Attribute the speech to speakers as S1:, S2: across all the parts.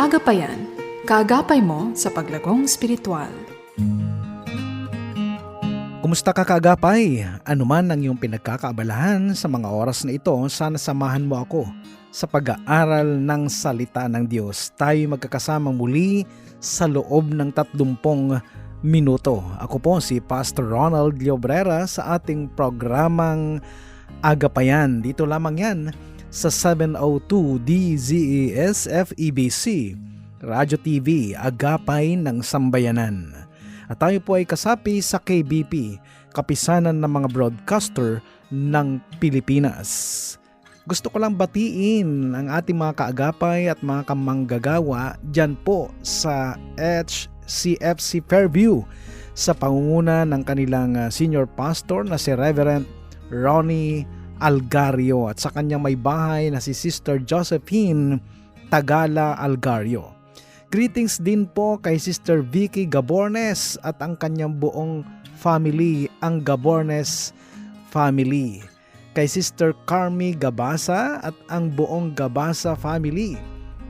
S1: Agapayan, kaagapay mo sa paglagong spiritual.
S2: Kumusta ka kaagapay? Ano man ang iyong pinagkakaabalahan sa mga oras na ito, sana samahan mo ako sa pag-aaral ng salita ng Diyos. Tayo magkakasama muli sa loob ng 30 minuto. Ako po si Pastor Ronald Llobrera sa ating programang Agapayan. Dito lamang yan sa 702 DZES FEBC, Radyo TV, Agapay ng Sambayanan. At tayo po ay kasapi sa KBP, Kapisanan ng mga Broadcaster ng Pilipinas. Gusto ko lang batiin ang ating mga kaagapay at mga kamanggagawa dyan po sa HCFC Fairview sa pangunguna ng kanilang senior pastor na si Reverend Ronnie Algario at sa kanyang may bahay na si Sister Josephine Tagala Algario. Greetings din po kay Sister Vicky Gabornes at ang kanyang buong family, ang Gabornes family. Kay Sister Carmi Gabasa at ang buong Gabasa family.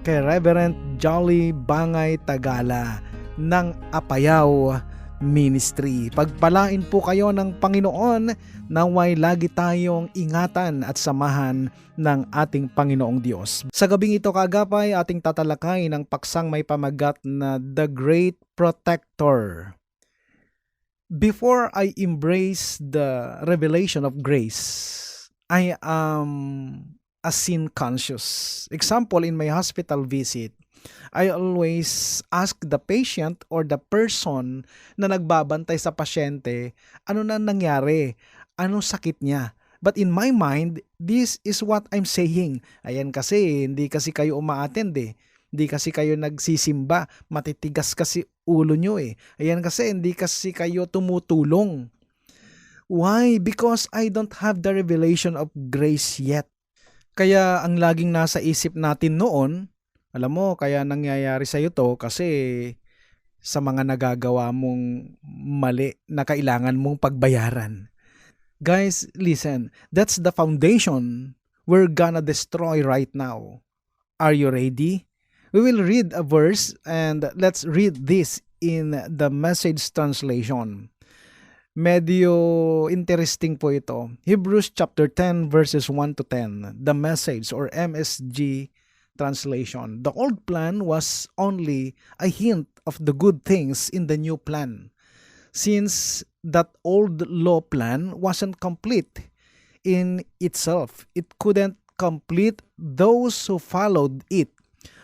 S2: Kay Reverend Jolly Bangay Tagala ng Apayao Ministry. Pagpalain po kayo ng Panginoon, naway lagi tayong ingatan at samahan ng ating Panginoong Diyos. Sa gabing ito kaagapay, ating tatalakay ng paksang may pamagat na The Great Protector. Before I embrace the revelation of grace, I am a sin conscious. Example, in my hospital visit, I always ask the patient or the person na nagbabantay sa pasyente, ano na nangyari? Anong sakit niya? But in my mind, this is what I'm saying. Ayan kasi, hindi kasi kayo umaattend eh. Hindi kasi kayo nagsisimba. Matitigas kasi ulo nyo eh. Ayan kasi, hindi kasi kayo tumutulong. Why? Because I don't have the revelation of grace yet. Kaya ang laging nasa isip natin noon, alam mo, kaya nangyayari sa'yo to kasi sa mga nagagawa mong mali na kailangan mong pagbayaran. Guys, listen, that's the foundation we're gonna destroy right now. Are you ready? We will read a verse and let's read this in the Message translation. Medyo interesting po ito. Hebrews chapter 10 verses 1 to 10. The Message or MSG translation. The old plan was only a hint of the good things in the new plan. Since that old law plan wasn't complete in itself, it couldn't complete those who followed it,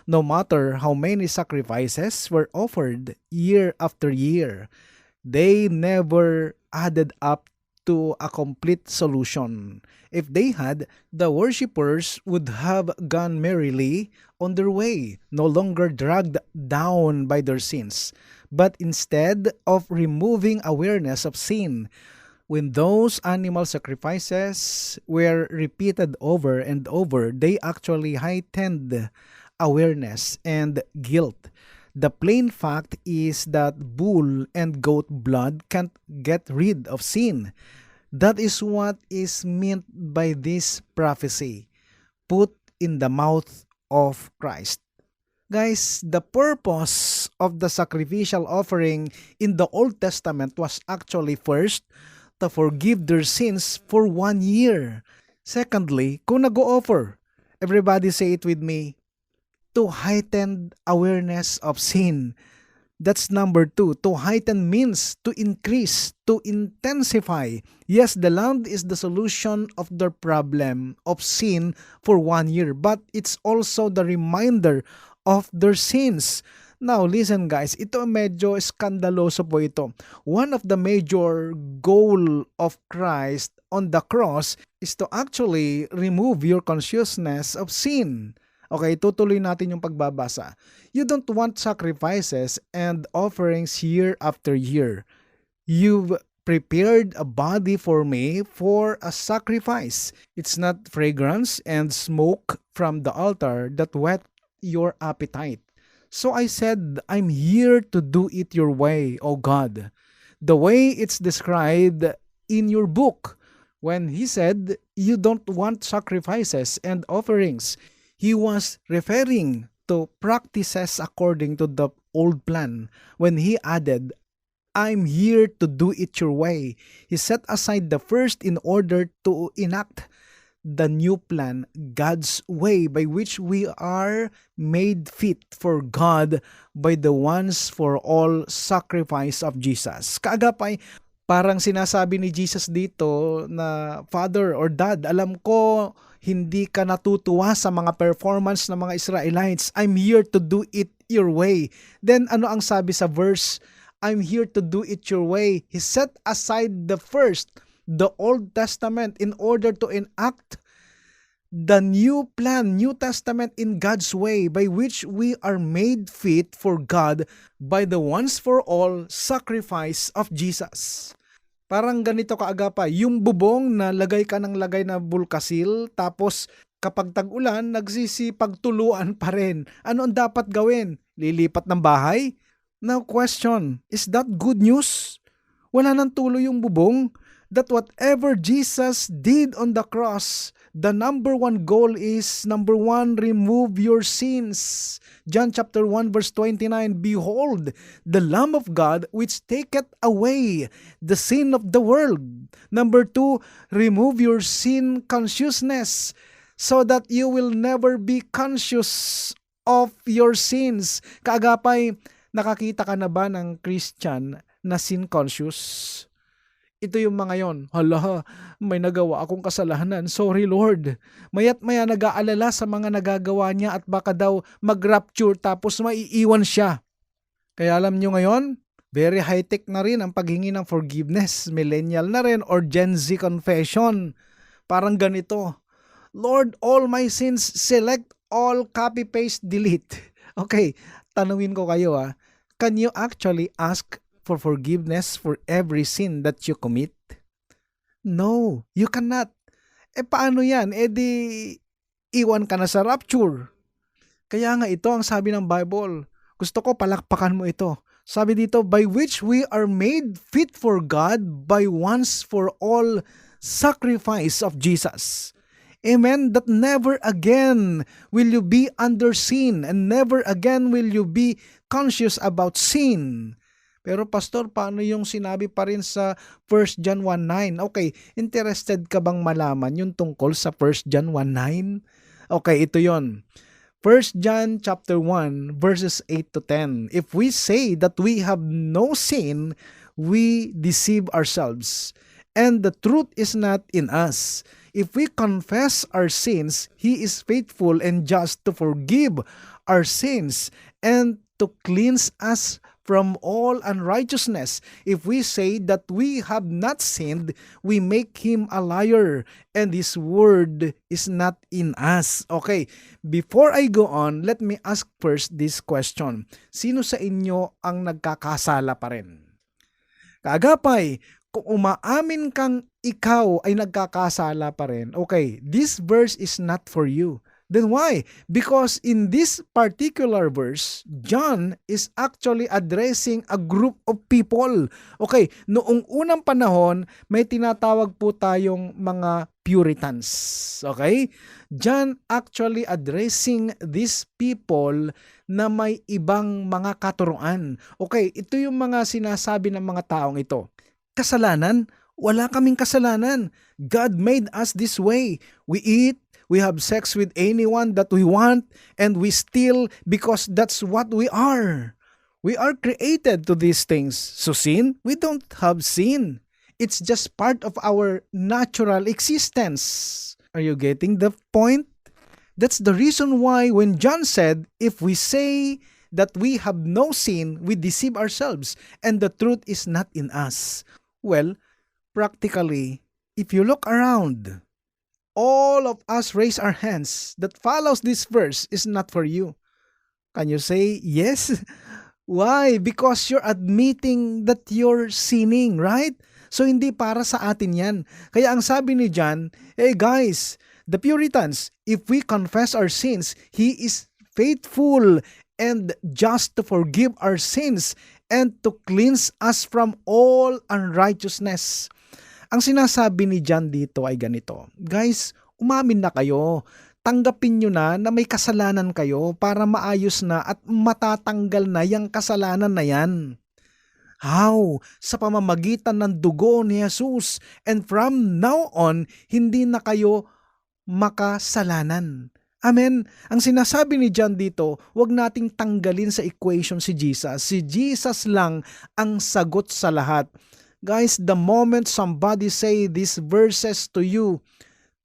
S2: no matter how many sacrifices were offered year after year. They never added up to a complete solution. If they had, the worshippers would have gone merrily on their way, no longer dragged down by their sins. But instead of removing awareness of sin, when those animal sacrifices were repeated over and over, they actually heightened awareness and guilt. The plain fact is that bull and goat blood can't get rid of sin. That is what is meant by this prophecy, put in the mouth of Christ. Guys, the purpose of the sacrificial offering in the Old Testament was actually first, to forgive their sins for 1 year. Secondly, kung nag-o-offer, everybody say it with me, to heighten awareness of sin. That's number 2. To heighten means to increase, to intensify. Yes, the land is the solution of their problem of sin for 1 year, but it's also the reminder of their sins. Now, listen guys, ito medyo skandaloso po ito. One of the major goal of Christ on the cross is to actually remove your consciousness of sin. Okay, tutuloy natin yung pagbabasa. You don't want sacrifices and offerings year after year. You've prepared a body for me for a sacrifice. It's not fragrance and smoke from the altar that whet your appetite. So I said, I'm here to do it your way, O God. The way it's described in your book. When he said, you don't want sacrifices and offerings, he was referring to practices according to the old plan when he added, I'm here to do it your way. He set aside the first in order to enact the new plan, God's way, by which we are made fit for God by the once for all sacrifice of Jesus. Kaagapay, parang sinasabi ni Jesus dito na, Father or Dad, alam ko hindi ka natutuwa sa mga performance ng mga Israelites. I'm here to do it your way. Then ano ang sabi sa verse? I'm here to do it your way. He set aside the first, the Old Testament, in order to enact the new plan, New Testament in God's way, by which we are made fit for God by the once for all sacrifice of Jesus. Parang ganito kaagapa, yung bubong na lagay ka ng lagay na bulkasil, tapos kapag tag-ulan, nagsisipagtuluan pa rin. Ano ang dapat gawin? Lilipat ng bahay? Now question, is that good news? Wala nang tuloy yung bubong? That whatever Jesus did on the cross, the number one goal is, number one, remove your sins. John chapter 1 verse 29, Behold, the Lamb of God which taketh away the sin of the world. Number two, remove your sin consciousness so that you will never be conscious of your sins. Kaagapay, nakakita ka na ba ng Christian na sin conscious? Ito yung mga yon. Hala, may nagawa akong kasalanan. Sorry Lord. Maya't maya nag-aalala sa mga nagagawa niya at baka daw mag-rapture tapos maiiwan siya. Kaya alam nyo ngayon, very high-tech na rin ang paghingi ng forgiveness. Millennial na rin or Gen Z confession. Parang ganito. Lord, all my sins, select all, copy, paste, delete. Okay, tanungin ko kayo can you actually ask for forgiveness for every sin that you commit? No, you cannot. Paano yan? Di iwan ka na sa rapture. Kaya nga ito ang sabi ng Bible. Gusto ko palakpakan mo ito. Sabi dito, by which we are made fit for God by once for all sacrifice of Jesus. Amen? That never again will you be under sin and never again will you be conscious about sin. Pero pastor, paano yung sinabi pa rin sa 1 John 1:9? Okay, interested ka bang malaman yung tungkol sa 1 John 1:9? Okay, ito yon. 1 John chapter 1 verses 8 to 10. If we say that we have no sin, we deceive ourselves, and the truth is not in us. If we confess our sins, He is faithful and just to forgive our sins and to cleanse us from all unrighteousness. If we say that we have not sinned, we make Him a liar, and His word is not in us. Okay, before I go on, let me ask first this question. Sino sa inyo ang nagkakasala pa rin? Kaagapay, kung umaamin kang ikaw ay nagkakasala pa rin, okay, this verse is not for you. Then why? Because in this particular verse, John is actually addressing a group of people. Okay, noong unang panahon, may tinatawag po tayong mga Puritans. Okay? John actually addressing these people na may ibang mga katuruan. Okay, ito yung mga sinasabi ng mga taong ito. Kasalanan? Wala kaming kasalanan. God made us this way. We eat, we have sex with anyone that we want, and we steal because that's what we are. We are created to these things. So sin? We don't have sin. It's just part of our natural existence. Are you getting the point? That's the reason why when John said, if we say that we have no sin, we deceive ourselves, and the truth is not in us. Well, practically, if you look around, all of us raise our hands. That follows this verse is not for you. Can you say yes? Why? Because you're admitting that you're sinning, right? So hindi para sa atin yan. Kaya ang sabi ni John, hey guys, the Puritans, if we confess our sins, He is faithful and just to forgive our sins and to cleanse us from all unrighteousness. Ang sinasabi ni John dito ay ganito, guys, umamin na kayo Tanggapin nyo na may kasalanan kayo para maayos na at matatanggal na yung kasalanan na yan. How? Sa pamamagitan ng dugo ni Jesus. And from now on, hindi na kayo makasalanan. Amen. Ang sinasabi ni John dito, huwag nating tanggalin sa equation si Jesus. Si Jesus lang ang sagot sa lahat. Guys, the moment somebody say these verses to you,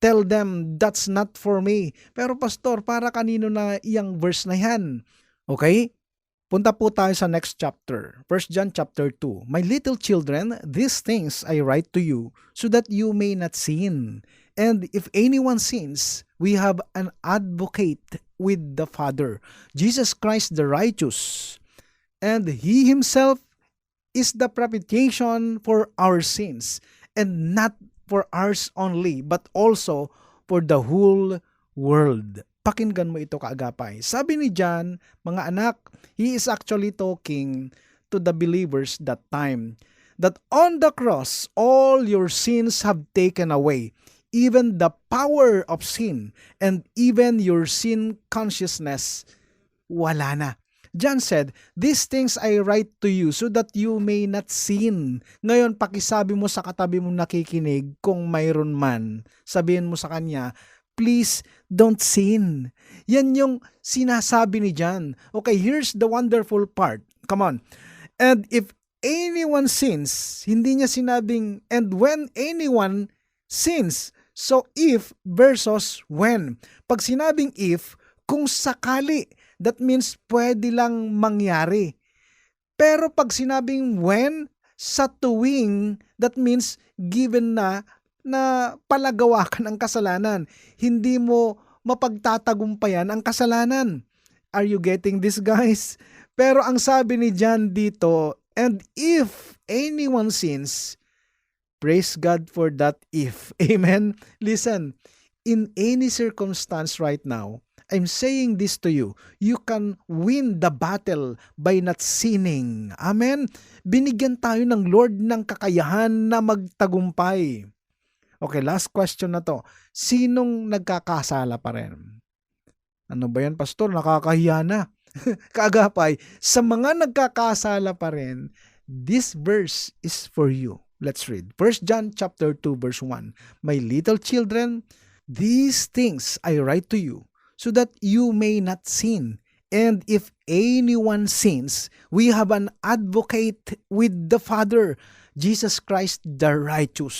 S2: tell them that's not for me. Pero pastor, para kanino na iyang verse na yan? Okay? Punta po tayo sa next chapter. 1 John chapter 2. My little children, these things I write to you so that you may not sin. And if anyone sins, we have an advocate with the Father, Jesus Christ the righteous. And He Himself is the propitiation for our sins, and not for ours only, but also for the whole world. Pakinggan mo ito, kaagapay. Sabi ni John, mga anak, he is actually talking to the believers that time, that on the cross, all your sins have taken away, even the power of sin, and even your sin consciousness, wala na. John said, these things I write to you so that you may not sin. Ngayon, pakisabi mo sa katabi mong nakikinig, kung mayroon man, sabihin mo sa kanya, please don't sin. Yan yung sinasabi ni John. Okay, here's the wonderful part. Come on. And if anyone sins, hindi niya sinabing, and when anyone sins. So if versus when. Pag sinabing if, kung sakali, that means pwede lang mangyari. Pero pag sinabing when, sa tuwing, that means given na palagawa ka ng kasalanan. Hindi mo mapagtatagumpayan ang kasalanan. Are you getting this, guys? Pero ang sabi ni John dito, and if anyone sins, praise God for that if. Amen? Listen, in any circumstance right now, I'm saying this to you. You can win the battle by not sinning. Amen? Binigyan tayo ng Lord ng kakayahan na magtagumpay. Okay, last question na to. Sinong nagkakasala pa rin? Ano ba yan, pastor? Nakakahiya na. Kaagapay, sa mga nagkakasala pa rin, this verse is for you. Let's read. 1 John chapter 2 verse 1. My little children, these things I write to you so that you may not sin. And if anyone sins, we have an advocate with the Father, Jesus Christ the righteous.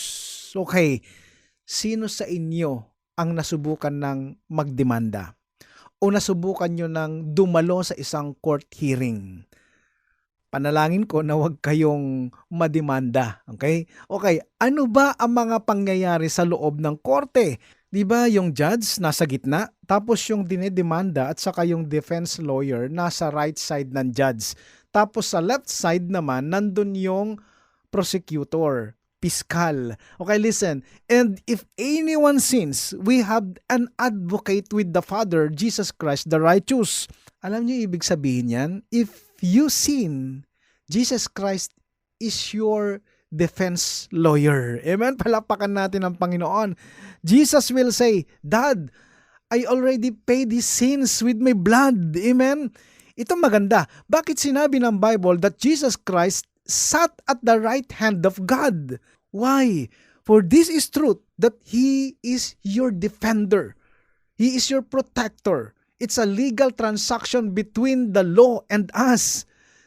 S2: Okay, sino sa inyo ang nasubukan ng magdemanda? O nasubukan nyo ng dumalo sa isang court hearing? Panalangin ko na huwag kayong mademanda. Okay? Okay, ano ba ang mga pangyayari sa loob ng korte? Di ba yung judge nasa gitna, tapos yung dinedemanda at saka yung defense lawyer nasa right side ng judge. Tapos sa left side naman, nandun yung prosecutor, piskal. Okay, listen. And if anyone sins, we have an advocate with the Father, Jesus Christ the righteous. Alam niyo ibig sabihin yan? If you sin, Jesus Christ is your defense lawyer. Amen? Palapakan natin ang Panginoon. Jesus will say, Dad, I already paid his sins with my blood. Amen? Ito maganda. Bakit sinabi ng Bible that Jesus Christ sat at the right hand of God? Why? For this is truth, that He is your defender. He is your protector. It's a legal transaction between the law and us.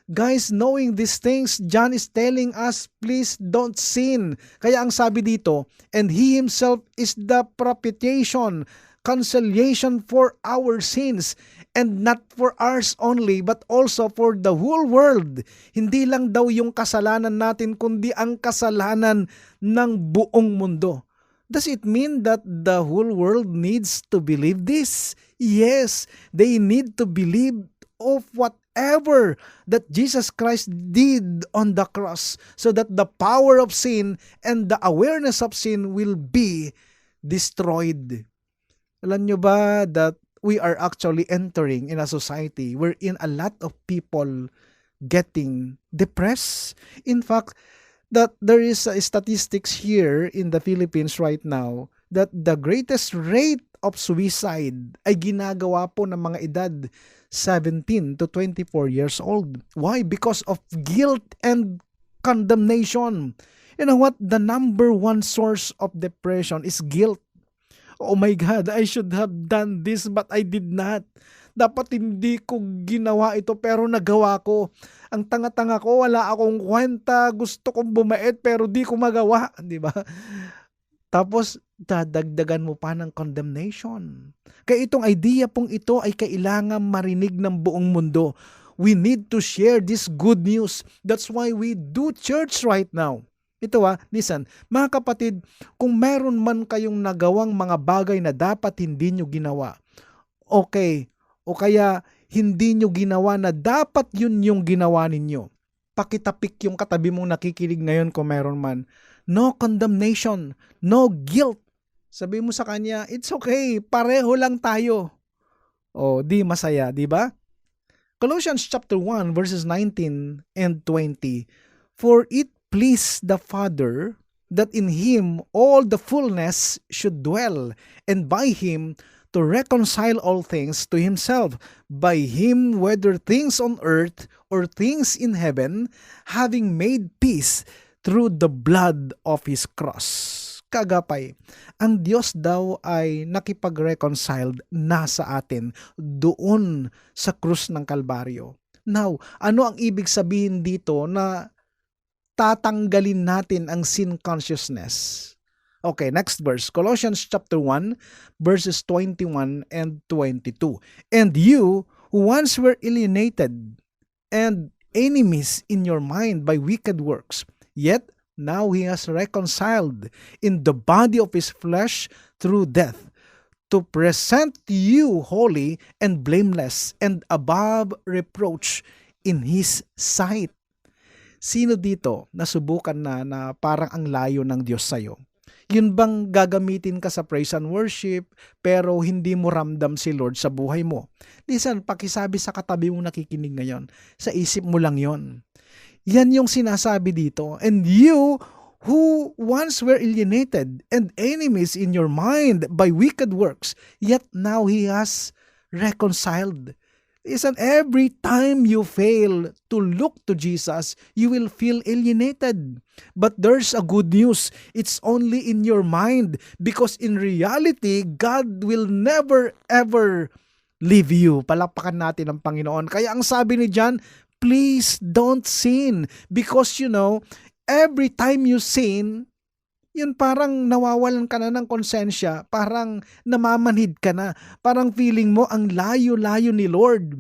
S2: Guys, knowing these things, John is telling us, please don't sin. Kaya ang sabi dito, and He Himself is the propitiation, conciliation for our sins, and not for ours only, but also for the whole world. Hindi lang daw yung kasalanan natin, kundi ang kasalanan ng buong mundo. Does it mean that the whole world needs to believe this? Yes, they need to believe of whatever that Jesus Christ did on the cross, so that the power of sin and the awareness of sin will be destroyed. Alam nyo ba that we are actually entering in a society wherein a lot of people getting depressed? In fact, that there is statistics here in the Philippines right now that the greatest rate of suicide ay ginagawa po ng mga edad 17 to 24 years old. Why? Because of guilt and condemnation. You know what? The number one source of depression is guilt. Oh my God, I should have done this but I did not. Dapat hindi ko ginawa ito pero nagawa ko. Ang tanga-tanga ko, wala akong kwenta, gusto kong bumait pero di ko magawa, di ba? Tapos dadagdagan mo pa ng condemnation. Kaya itong idea pong ito ay kailangan marinig ng buong mundo. We need to share this good news. That's why we do church right now. Ito listen, mga kapatid, kung meron man kayong nagawang mga bagay na dapat hindi nyo ginawa, okay, o kaya hindi nyo ginawa na dapat yun yung ginawa ninyo, pakitapik yung katabi mong nakikinig ngayon kung meron man. No condemnation, no guilt. Sabi mo sa kanya, it's okay, pareho lang tayo. O, di masaya, di ba? Colossians chapter 1 verses 19 and 20. For it pleased the Father that in Him all the fullness should dwell, and by Him to reconcile all things to Himself, by Him whether things on earth or things in heaven, having made peace through the blood of His cross. Kagapay, ang Diyos daw ay nakipag-reconciled na sa atin doon sa krus ng Kalbaryo. Now, ano ang ibig sabihin dito na tatanggalin natin ang sin consciousness? Okay, next verse. Colossians chapter 1, verses 21 and 22. And you, who once were alienated and enemies in your mind by wicked works, yet now He has reconciled in the body of His flesh through death, to present you holy and blameless and above reproach in His sight. Sino dito nasubukan na parang ang layo ng Diyos sa'yo? Yun bang gagamitin ka sa praise and worship pero hindi mo ramdam si Lord sa buhay mo? Listen, pakisabi sa katabi mong nakikinig ngayon, sa isip mo lang yon. Yan yung sinasabi dito. And you who once were alienated and enemies in your mind by wicked works, yet now He has reconciled. Listen, every time you fail to look to Jesus, you will feel alienated. But there's a good news. It's only in your mind, because in reality, God will never ever leave you. Palakpakan natin ang Panginoon. Kaya ang sabi ni John, please don't sin. Because every time you sin, yun parang nawawalan ka na ng konsensya, parang namamanhid ka na, parang feeling mo ang layo-layo ni Lord.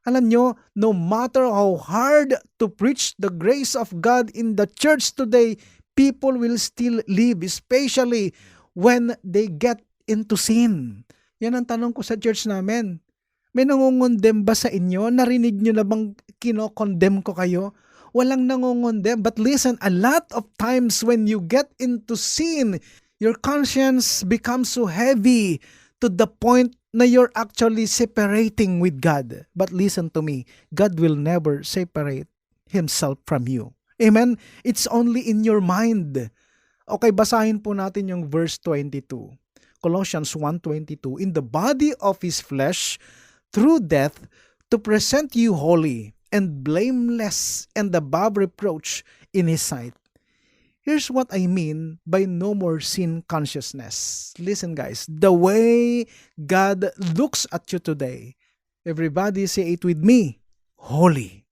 S2: Alam nyo, no matter how hard to preach the grace of God in the church today, people will still live, especially when they get into sin. Yan ang tanong ko sa church namin. May nangungondem ba sa inyo? Narinig nyo na bang kinokondem ko kayo? Walang nangongondem. But listen, a lot of times when you get into sin, your conscience becomes so heavy to the point na you're actually separating with God. But listen to me, God will never separate Himself from you. Amen? It's only in your mind. Okay, basahin po natin yung verse 22. Colossians 1:22. In the body of His flesh, through death, to present you holy and blameless and above reproach in His sight. Here's what I mean by no more sin consciousness. Listen guys, the way God looks at you today, everybody say it with me, holy.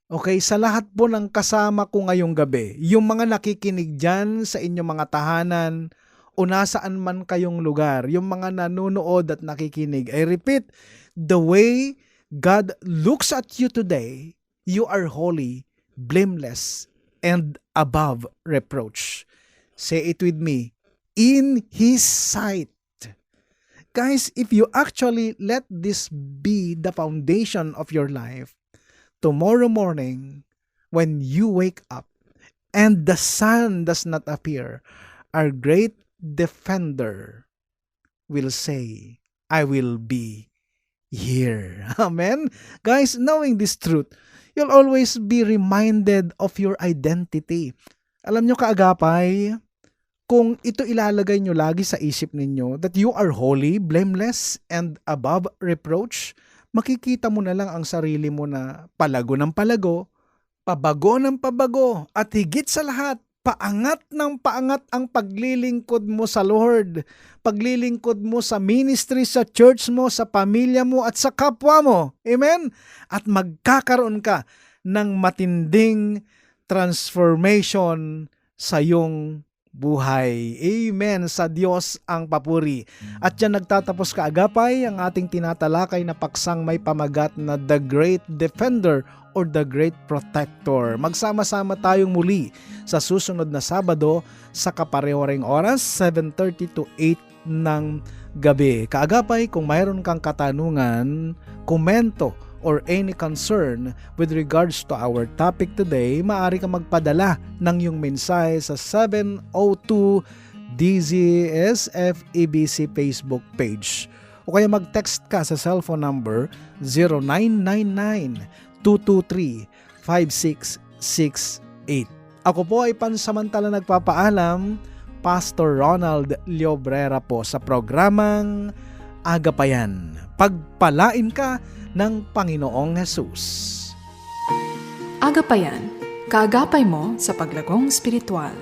S2: Okay, sa lahat po ng kasama ko ngayong gabi, yung mga nakikinig dyan sa inyong mga tahanan o nasaan man kayong lugar, yung mga nanonood at nakikinig, I repeat, the way God looks at you today, you are holy, blameless, and above reproach. Say it with me, in His sight. Guys, if you actually let this be the foundation of your life, tomorrow morning, when you wake up and the sun does not appear, our great defender will say, I will be here. Amen? Guys, knowing this truth, you'll always be reminded of your identity. Alam nyo kaagapay, kung ito ilalagay nyo lagi sa isip ninyo that you are holy, blameless, and above reproach, makikita mo na lang ang sarili mo na palago ng palago, pabago ng pabago, at higit sa lahat, paangat ng paangat ang paglilingkod mo sa Lord, paglilingkod mo sa ministry, sa church mo, sa pamilya mo, at sa kapwa mo. Amen? At magkakaroon ka ng matinding transformation sa iyong buhay. Amen. Sa Diyos ang papuri. At yan nagtatapos kaagapay ang ating tinatalakay na paksang may pamagat na The Great Defender or The Great Protector. Magsama-sama tayong muli sa susunod na Sabado sa kapareho-reng oras, 7:30 to 8 ng gabi. Kaagapay, kung mayroon kang katanungan, komento, or any concern with regards to our topic today, maaari kang magpadala ng iyong mensahe sa 702 DZSFEBC Facebook page. O kaya mag-text ka sa cellphone number 0999-223-5668. Ako po ay pansamantala nagpapaalam, Pastor Ronald Llobrera po sa programang Agapayan. Pagpalain ka ng Panginoong Hesus.
S1: Agapayan, kaagapay mo sa paglagong spiritual.